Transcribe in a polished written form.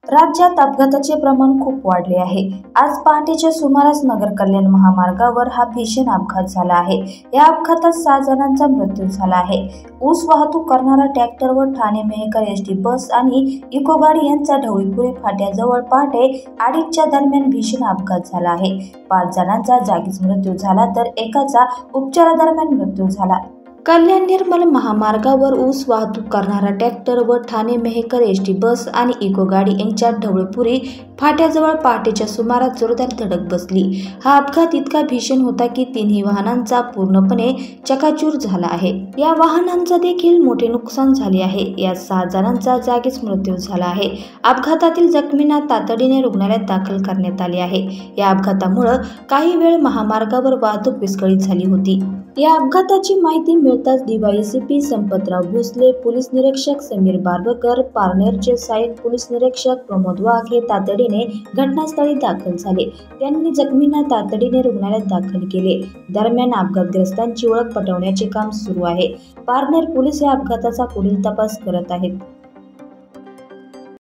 राज्यात अपघाताचे प्रमाण खूप वाढले आहे। आज पहाटेच्या सुमारास नगर कल्याण महामार्गावर हा भीषण अपघात झाला आहे। या अपघातात 6 जणांचा मृत्यू झाला आहे। ऊस वाहतूक करणारा ट्रॅक्टर व ठाणे मेहकर एसटी बस आणि इको गाडी यांचा ढवळीपुरी फाट्याजवळ पहाटे 2:30च्या दरम्यान भीषण अपघात झाला आहे। 5 जणांचा जागीच मृत्यू झाला तर एकाचा उपचारादरम्यान मृत्यू झाला। कल्याण निर्मल महामार्गावर ऊस वाहतूक करणारा ट्रॅक्टर व ठाणे मेहकर एसटी बस आणि इको गाडी यांच्यात ढवळीपुरी फाट्याजवळ पहाटेच्या सुमारास जोरदार धडक बसली। हा अपघात इतका भीषण होता की तिन्ही वाहनांचा पूर्णपणे चकाचूर झाला आहे। या वाहनांचे देखील मोठे नुकसान झाले आहे। यात 6 जणांचा जागीच मृत्यू झाला आहे। अपघातातील जखमींना तातडीने रुग्णालयात दाखल करण्यात आले आहे। या अपघातामुळे काही वेळ महामार्गावर वाहतूक विस्कळीत झाली होती। या अपघाताची माहिती मिळताच डीवायएसपी संपतराव भोसले, पोलीस निरीक्षक समीर बारबकर, पारनेरचे सहाय्यक पोलीस निरीक्षक प्रमोद वाघ हे तातडीने घटनास्थळी दाखल झाले। त्यांनी जखमींना तातडीने रुग्णालयात दाखल केले। दरम्यान अपघातग्रस्तांची ओळख पटवण्याचे काम सुरू आहे। पारनेर पोलीस या अपघाताचा पुढील तपास करत आहेत।